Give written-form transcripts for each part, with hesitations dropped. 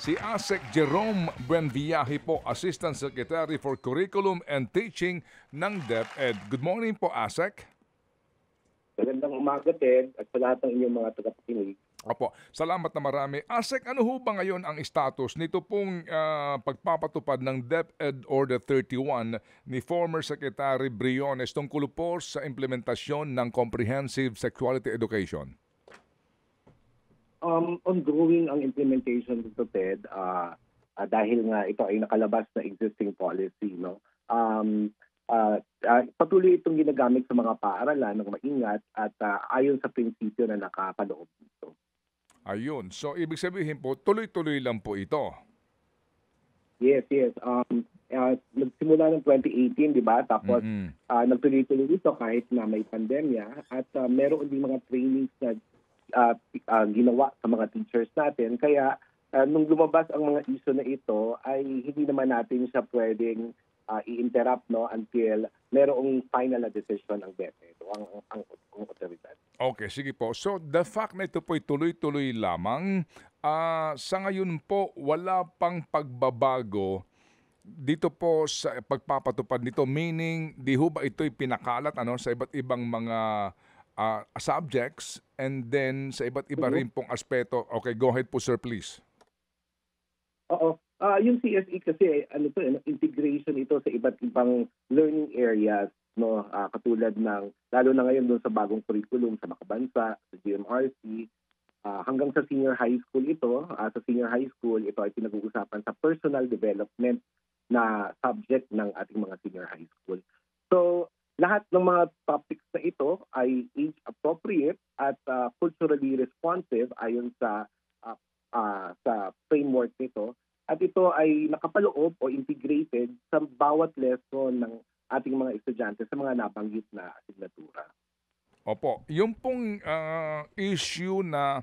Si ASEC Jerome Buenviaje po, Assistant Secretary for Curriculum and Teaching ng DepEd. Good morning po, ASEC. Magandang umaga, Ted, at sa lahat ng inyong mga tagapakinig. Opo, salamat na marami. ASEC, ano ho ba ngayon ang status nito pong pagpapatupad ng DepEd Order 31 ni former Secretary Briones tungkol po sa implementasyon ng Comprehensive Sexuality Education? Ongoing ang implementation dito, Ted, dahil nga ito ay nakalabas na existing policy, no? Patuloy itong ginagamit sa mga paaralan ng maingat at ayon sa prinsipyo na nakapaloob dito. Ayun. So, ibig sabihin po, tuloy-tuloy lang po ito. Yes. Nagsimula ng 2018, di ba? Tapos nagtuloy-tuloy ito kahit na may pandemya at meron din mga trainings na ginawa sa mga teachers natin. Kaya nung lumabas ang mga issue na ito ay hindi naman natin siya pwedeng i-interrupt, no, until merong final na decision ang DepEd o ang otoridad. Okay, sige po. So, the fact na ito po'y tuloy-tuloy lamang, sa ngayon po, wala pang pagbabago dito po sa pagpapatupad nito. Meaning, di ho ba ito'y pinakalat sa iba't ibang mga subjects and then sa iba't iba rin pong aspeto. Okay, go ahead po, sir, please. Oo. Yung CSE kasi integration ito sa iba't ibang learning areas, no, katulad ng lalo na ngayon doon sa bagong curriculum sa Makabansa, sa GMRC, hanggang sa senior high school ito. Sa senior high school ito ay pinag-uusapan sa personal development na subject ng ating mga senior high school. So, lahat ng mga topics na ito ay age appropriate at culturally responsive ayon sa framework nito. At ito ay nakapaloob o integrated sa bawat lesson ng ating mga estudyante sa mga nabanggit na asignatura. Opo, yung pong issue na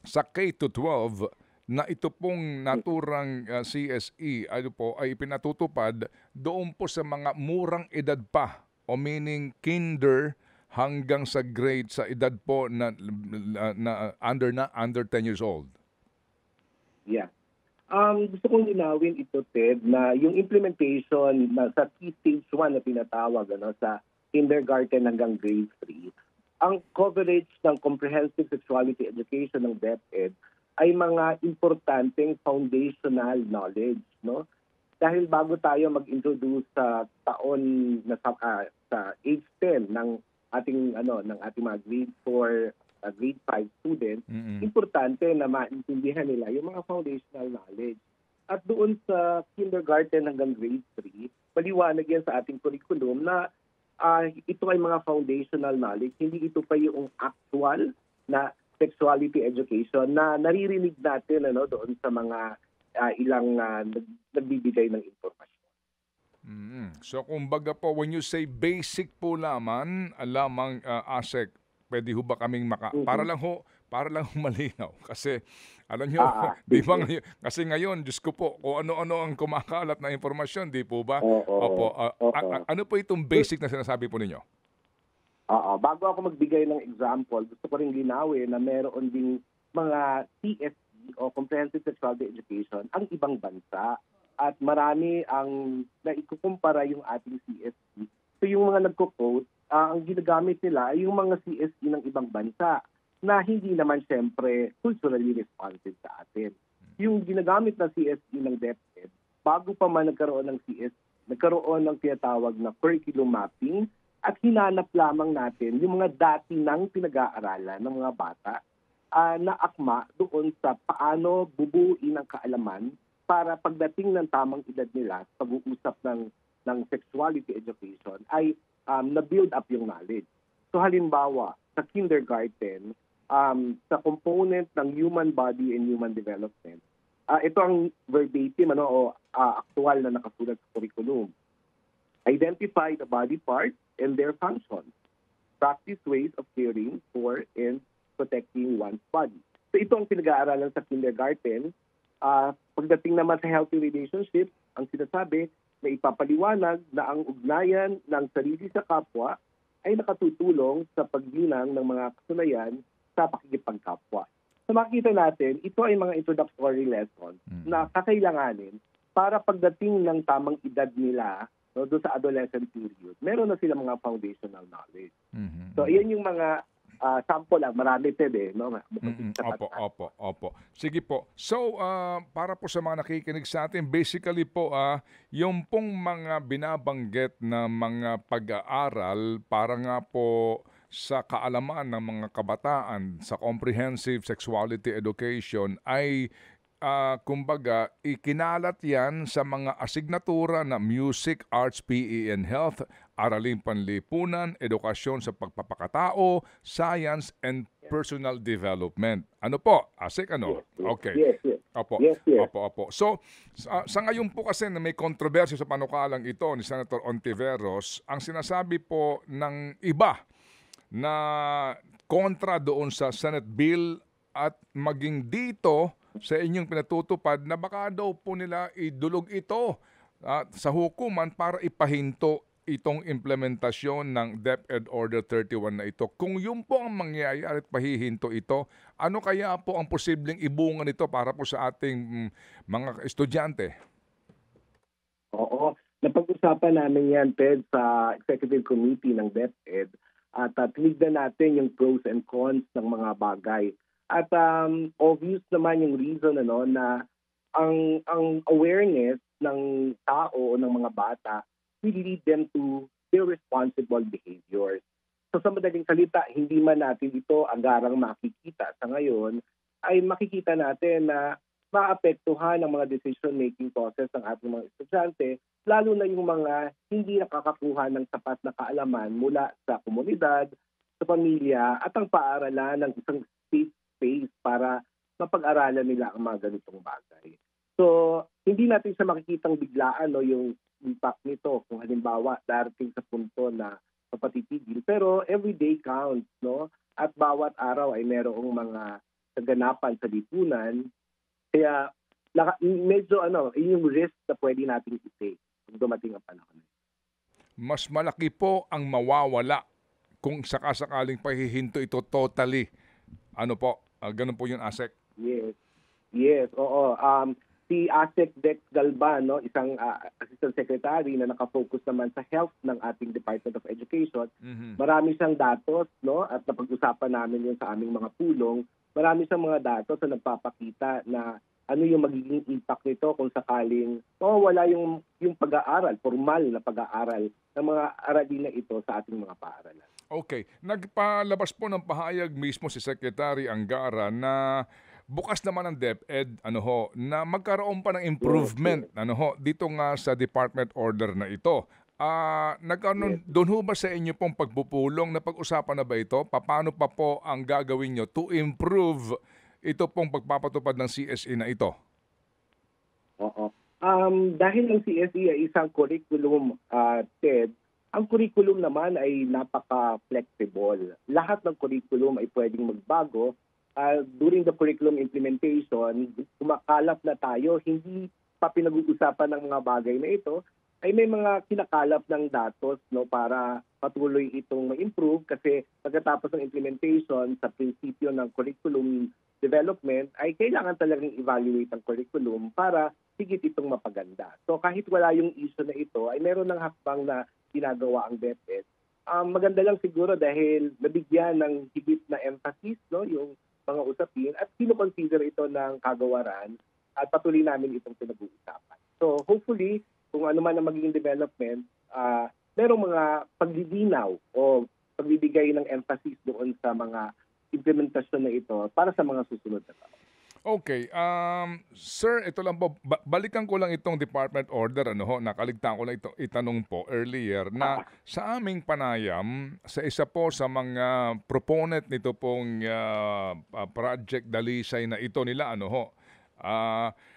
sa K-12 na ito pong naturang CSE ay pinatutupad doon po sa mga murang edad pa, o meaning kinder hanggang sa grade sa edad po na under 10 years old. Yeah. Gusto kong linawin ito, Ted, na yung implementation na sa key stage 1 na tinatawag sa kindergarten hanggang grade 3, ang coverage ng comprehensive sexuality education ng DepEd ay mga importanteng foundational knowledge, no? Dahil bago tayo mag-introduce sa taon na sa age 10 ng ating mga grade 4 grade 5 students, importante na maintindihan nila yung mga foundational knowledge. At doon sa kindergarten hanggang grade 3, maliwanag yan sa ating curriculum na ito ay mga foundational knowledge, hindi ito pa yung actual na sexuality education na naririnig natin doon sa mga ilang nagbibigay ng impormasyon. So kumbaga po, when you say basic po lamang ASEC, pwede ho ba kaming para lang ho malinaw kasi alam niyo di ba kasi ngayon Diyos ko po kung ano-ano ang kumakalat na impormasyon, di po ba? Opo. Ano po itong basic na sinasabi po ninyo? Bago ako magbigay ng example, gusto ko rin linawin na meron ding mga CSE o Comprehensive Sexuality Education ang ibang bansa at marami ang naikukumpara yung ating CSE. So yung mga nagko-quote, ang ginagamit nila ay yung mga CSE ng ibang bansa na hindi naman siyempre culturally responsive sa atin. Yung ginagamit na CSE ng DepEd, bago pa man nagkaroon ng CSE, nagkaroon ng tinatawag na curriculum mapping at hinanap lamang natin yung mga dati nang pinag-aaralan ng mga bata na akma doon sa paano bubuuin ang kaalaman para pagdating ng tamang edad nila sa pag-uusap ng sexuality education ay na-build up yung knowledge. So halimbawa, sa kindergarten, sa component ng human body and human development, ito ang verbatim actual na nakasulat sa curriculum. Identify the body parts and their functions. Practice ways of caring for and protecting one's body. So ito ang pinag-aaralan sa kindergarten. Pagdating naman sa healthy relationships, ang sinasabi na ipapaliwanag na ang ugnayan ng sarili sa kapwa ay nakatutulong sa paglinang ng mga kasanayan sa pakikipagkapwa. So makikita natin, ito ay mga introductory lessons na kakailanganin para pagdating ng tamang edad nila, no, doon sa adolescent period, meron na sila mga foundational knowledge. Mhm. So iyan yung mga sample lang, marami pwede, no? Sapat Opo, na. opo, opo. Sige po. So, para po sa mga nakikinig sa atin, basically po, yung pong mga binabanggit na mga pag-aaral para nga po sa kaalaman ng mga kabataan sa comprehensive sexuality education ay kumbaga, ikinalat yan sa mga asignatura na music, arts, PE, and health, araling panlipunan, edukasyon sa pagpapakatao, science, and personal development. Ano po? Asik, ano? Okay. Yes, yes. Opo. Yes, yes. Opo, opo. So, sa ngayon po kasi na may kontrobersya sa panukalang ito ni Senator Ontiveros, ang sinasabi po ng iba na kontra doon sa Senate bill at maging dito sa inyong pinatutupad na baka daw po nila idulog ito sa hukuman para ipahinto itong implementasyon ng DepEd Order 31 na ito. Kung yun po ang mangyayari at pahihinto ito, ano kaya po ang posibleng ibunga nito para po sa ating mga estudyante? Oo. Napag-usapan namin yan, Ted, sa Executive Committee ng DepEd at tinignan natin yung pros and cons ng mga bagay. At obvious naman yung reason na ang awareness ng tao o ng mga bata will lead them to irresponsible behaviors. So sa madaling salita, hindi man natin ito agarang makikita sa ngayon, ay makikita natin na maapektuhan ang mga decision-making process ng ating mga estudyante, lalo na yung mga hindi nakakakuha ng sapat na kaalaman mula sa komunidad, sa pamilya, at ang paaralan ng isang safe space para mapag-aralan nila ang mga ganitong bagay. So, hindi natin siya makikitang biglaan yung impact nito kung halimbawa darating sa punto na mapatitigil. Pero everyday counts, no? At bawat araw ay merong mga kaganapan sa lipunan. Kaya medyo yun yung risk na pwede natin i-take kung dumating ang panahon. Mas malaki po ang mawawala kung sakasakaling pahihinto ito totally. Ano po? Ganun po yung ASEC. Yes. Yes, oo. Si ASEC Dex Galban, isang assistant secretary na nakafocus naman sa health ng ating Department of Education. Marami siyang datos, at napag-usapan namin yun sa aming mga pulong. Marami siyang mga datos na nagpapakita na ano yung magiging impact nito kung sakaling wala yung pag-aaral, formal na pag-aaral ng mga aralin na ito sa ating mga paaralan. Okay. Nagpalabas po ng pahayag mismo si Secretary Angara na bukas naman ang DepEd na magkaroon pa ng improvement dito nga sa department order na ito. Doon ho ba sa inyo pong pagpupulong na pag-usapan na ba ito? Paano pa po ang gagawin nyo to improve ito pong pagpapatupad ng CSE na ito? Oo. Dahil ang CSE ay isang curriculum, Ted, ang curriculum naman ay napaka-flexible. Lahat ng curriculum ay pwedeng magbago. During the curriculum implementation, kumakalap na tayo, hindi pa pinag-uusapan ng mga bagay na ito, ay may mga kinakalap ng datos para patuloy itong ma-improve kasi pagkatapos ng implementation sa prinsipyo ng curriculum development ay kailangan talagang evaluate ang curriculum para higit itong mapaganda. So kahit wala yung issue na ito, ay meron ng hakbang na ginagawa ang DepEd. Maganda lang siguro dahil nabigyan ng higit na emphasis yung mga usapin at kino-consider ito ng kagawaran at patuloy namin itong pinag-uusapan. So hopefully, kung ano man ang magiging development, merong mga paglilinaw o pagbibigay ng emphasis doon sa mga implementasyon na ito para sa mga susunod na taon. Okay. Sir, ito lang po. Balikan ko lang itong department order. Nakaligtaan ko lang ito itanong po earlier na sa aming panayam, sa isa po sa mga proponent nito pong project Dalisay na ito nila,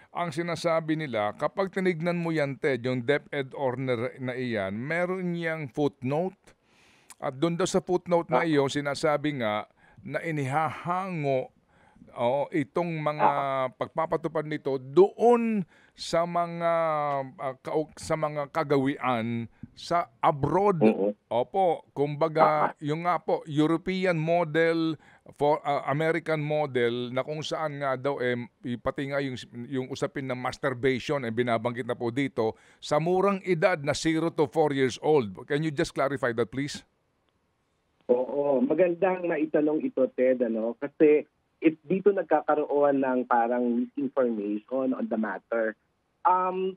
ang sinasabi nila, kapag tinignan mo yan, Ted, yung DepEd order na iyan, meron niyang footnote. At doon daw sa footnote na iyon, sinasabi nga na inihahango itong mga pagpapatupad nito doon sa mga sa mga kagawian sa abroad. Mm. Opo, kumbaga yung nga po European model for American model na kung saan nga daw pati nga yung usapin ng masturbation binabanggit na po dito sa murang edad na 0 to 4 years old. Can you just clarify that please? Oo, magandang naitanong ito, Ted, kasi dito nagkakaroon ng parang misinformation on the matter.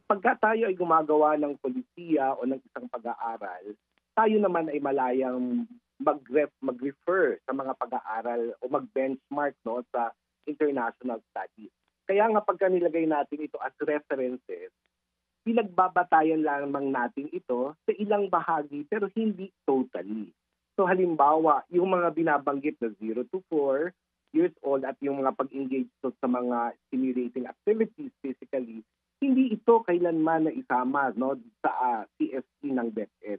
Pagka tayo ay gumagawa ng polisiya o ng isang pag-aaral, tayo naman ay malayang mag-refer sa mga pag-aaral o mag-benchmark sa international studies. Kaya nga pagka nilagay natin ito as references, pinagbabatayan lamang natin ito sa ilang bahagi pero hindi totally. So halimbawa, yung mga binabanggit na 0 to 4 years old at yung mga pag-engage sa mga stimulating activities physically, hindi ito kailanman na isama sa CSP ng DepEd.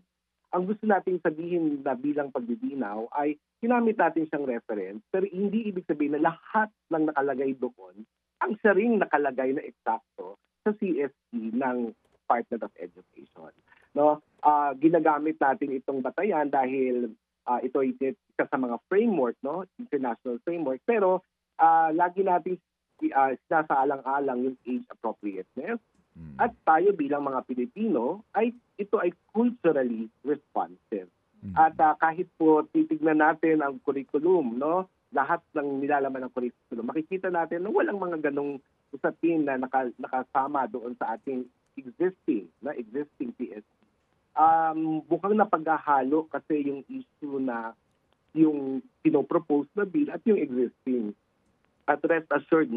Ang gusto nating sabihin na bilang pagbibinaw ay ginamit natin siyang reference pero hindi ibig sabihin na lahat ng nakalagay doon ang siya ring nakalagay na eksakto sa CSP ng Department of Education. Ginagamit natin itong batayan dahil ito ay isa sa mga framework, international framework, pero lagi natin sinasaalang-alang yung age appropriateness at tayo bilang mga Pilipino ito ay culturally responsive. At kahit po titignan natin ang curriculum, lahat ng nilalaman ng curriculum, makikita natin na walang mga ganong usapin na nakasama doon sa ating existing PSP. Mukhang napaghahalo kasi yung issue na yung pinopropose na bill at yung existing. At rest assured,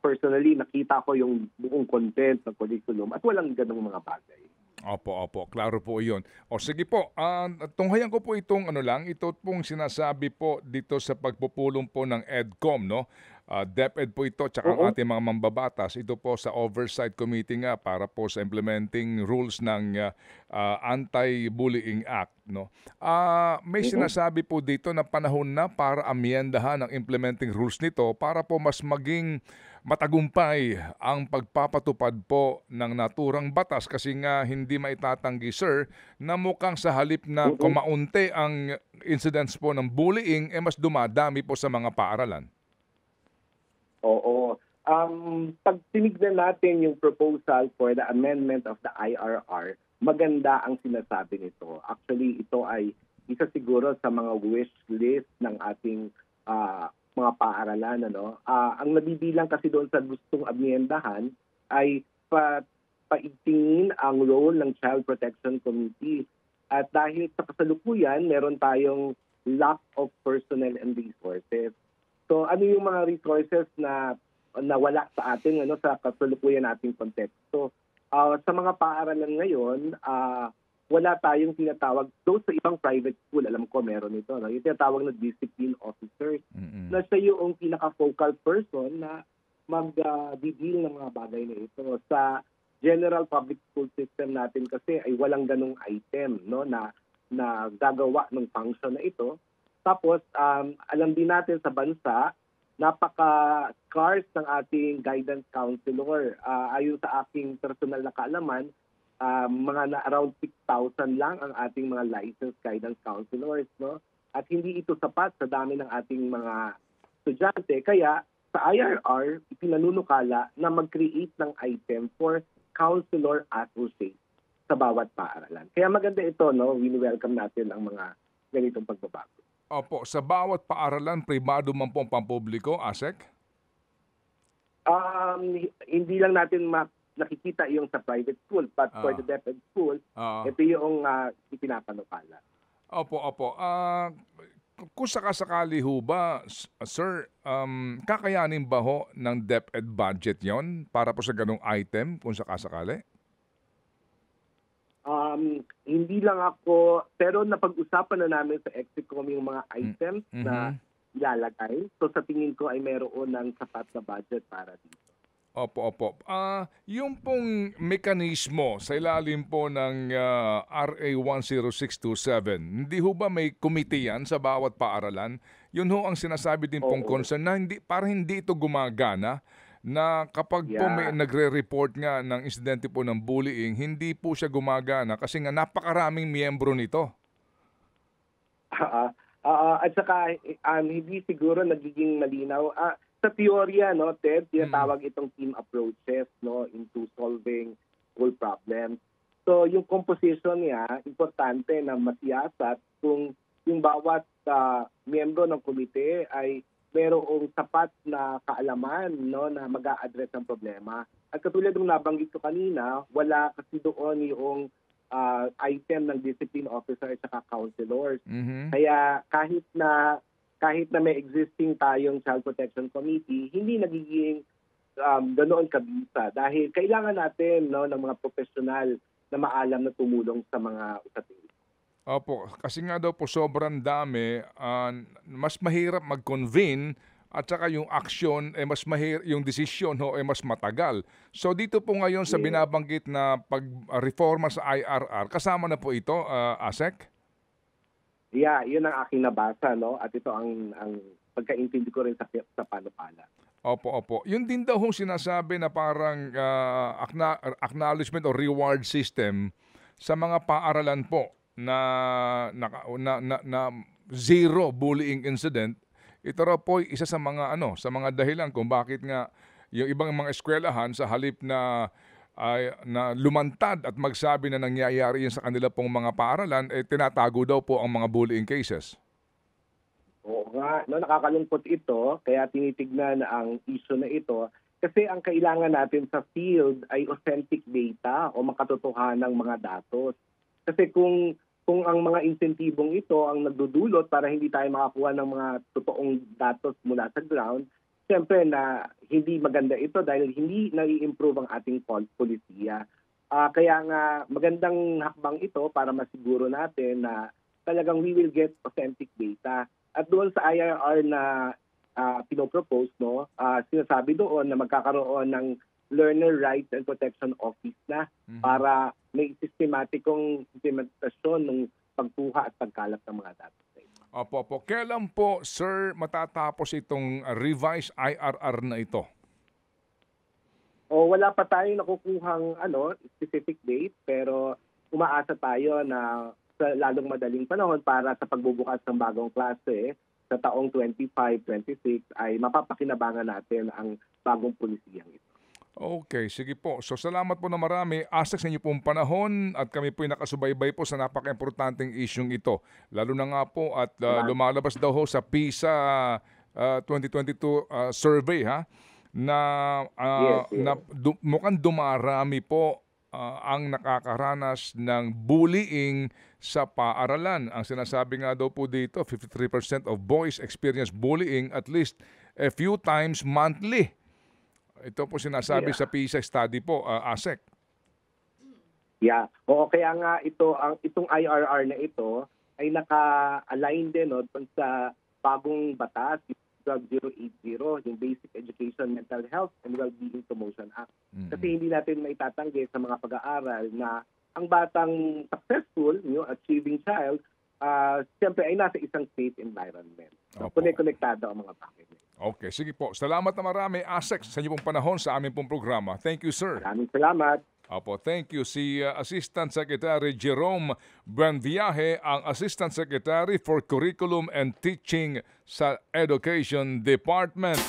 personally, nakita ko yung buong content ng curriculum at walang ganong mga bagay. Opo. Klaro po iyon. O sige po, tunghayan ko po itong ito pong sinasabi po dito sa pagpupulong po ng EDCOM, DepEd po ito, tsaka ang ating mga mambabatas. Ito po sa Oversight Committee nga para po sa implementing rules ng Anti-Bullying Act. May sinasabi po dito na panahon na para amyendahan ang implementing rules nito para po mas maging matagumpay ang pagpapatupad po ng naturang batas kasi nga hindi maitatanggi, sir, na mukhang sa halip na kumaunti ang incidents po ng bullying, mas dumadami po sa mga paaralan. Oo. Pag tinignan natin yung proposal for the amendment of the IRR, maganda ang sinasabi nito. Actually, ito ay isa siguro sa mga wish list ng ating mga paaralan. Ang nabibilang kasi doon sa gustong amyendahan ay paigtingin ang role ng Child Protection Committee. At dahil sa kasalukuyan, meron tayong lack of personnel and resources. So ano yung mga resources na nawala sa atin sa kasalukuyan nating konteksto? Sa mga paaralan ngayon, wala tayong tinatawag, though sa ibang private school, alam ko meron ito, yung tinatawag na discipline officers, na siya yung pinaka-focal person na mag-deal ng mga bagay na ito. Sa general public school system natin kasi ay walang ganong item na gagawa ng function na ito. Tapos, alam din natin sa bansa, napaka-scarce ng ating guidance counselor. Ayon sa aking personal na kaalaman, around 6,000 lang ang ating mga licensed guidance counselors. At hindi ito sapat sa dami ng ating mga estudyante. Kaya sa IRR, ipinanunukala na mag-create ng item for counselor associate sa bawat paaralan. Kaya maganda ito, wini-welcome natin ang mga ganitong pagbabago. Opo, sa bawat paaralan, pribado man po ang pampubliko, ASEC? Hindi lang natin nakikita yung sa private school, but for the DepEd school, ito yung ipinapanukala. Opo. Kung sakasakali ho ba, sir, kakayanin ba ho ng DepEd budget yon para po sa ganong item kung sakasakali? Hindi lang ako, pero napag-usapan na namin sa EXICOM yung mga items na ilalagay. So sa tingin ko ay meron ng sapat na budget para dito. Opo. Yung pong mekanismo sa ilalim po ng RA 10627, hindi ho ba may committee yan sa bawat paaralan? Yun ho ang sinasabi din pong concern na para hindi ito gumagana na kapag po may Yeah. nagre-report nga ng insidente po ng bullying, hindi po siya gumagana kasi nga napakaraming miyembro nito. Oo. Oo, at saka hindi siguro nagiging malinaw. Sa teorya, no, Ted, Mm. tinatawag itong team approaches, no, into solving school problems. So yung composition niya, importante na masiyasat kung yung bawat miyembro ng komite ay merong sapat na kaalaman, no, na mag-a-address ng problema. At katulad ng nabanggit ko kanina, wala kasi doon yung item ng discipline officer at saka counselors. Mhm. Kaya kahit na may existing tayong Child Protection Committee, hindi nagiging ganoon kabisa dahil kailangan natin, no, ng mga profesional na maalam na tumulong sa mga usapin. Opo, kasi nga daw po sobrang dami, mas mahirap mag-convene at saka yung aksyon mas yung desisyon ho mas matagal. So dito po ngayon sa Yes. binabanggit na pag-reforma sa IRR, kasama na po ito, ASEC? Yeah, yun ang aking nabasa, no? At ito ang pagkaintindi ko rin sa panupala. Opo, opo. Yun din daw hong sinasabi na parang acknowledgement or reward system sa mga paaralan po na zero bullying incident. Ito raw po isa sa mga sa mga dahilan kung bakit nga yung ibang mga eskwelahan sa halip na na lumantad at magsabi na nangyayari yun sa kanila pong mga paaralan, tinatago daw po ang mga bullying cases. Oo nga, no, nakakalungkot ito, kaya tinitignan ang issue na ito. Kasi ang kailangan natin sa field ay authentic data o makatotohanang mga datos. Kasi kung ang mga insentibong ito ang nagdudulot para hindi tayo makakuha ng mga totoong datos mula sa ground, siyempre na hindi maganda ito dahil hindi nai-improve ang ating polisiya. Kaya nga magandang hakbang ito para masiguro natin na talagang we will get authentic data. At doon sa IRR na pinopropose, no, sinasabi doon na magkakaroon ng Learner Rights and Protection Office na para may sistematikong implementasyon ng pagkuha at pagkalap ng mga datos. Opo, opo. Kailan po, sir, matatapos itong revised IRR na ito? O wala pa tayong nakukuhang specific date, pero umaasa tayo na sa lalong madaling panahon para sa pagbubukas ng bagong klase sa taong 25-26 ay mapapakinabangan natin ang bagong pulisiyang ito. Okay, sige po. So salamat po na marami. ASEC sa inyo pong panahon at kami po nakasubaybay po sa napaka-importanteng isyong ito. Lalo na nga po at lumalabas daw ho sa PISA 2022 survey na, Yes. mukhang dumarami po ang nakakaranas ng bullying sa paaralan. Ang sinasabi nga daw po dito, 53% of boys experience bullying at least a few times monthly. Ito po sinasabi sa PISA study po, ASEC. Yeah. Oo, kaya nga itong IRR na ito ay naka-align din, no, dun sa bagong batas, yung 080, yung Basic Education, Mental Health and Wellbeing Promotion Act. Kasi hindi natin maitatanggi sa mga pag-aaral na ang batang successful, yung achieving child, siyempre ay nasa isang safe environment. So, Opo. konektado ang mga bakit. Okay, sige po. Salamat na marami, ASEC, sa inyo pong panahon sa aming pong programa. Thank you, sir. Maraming salamat. Opo, thank you. Si Assistant Secretary Jerome Buenviaje, ang Assistant Secretary for Curriculum and Teaching sa Education Department.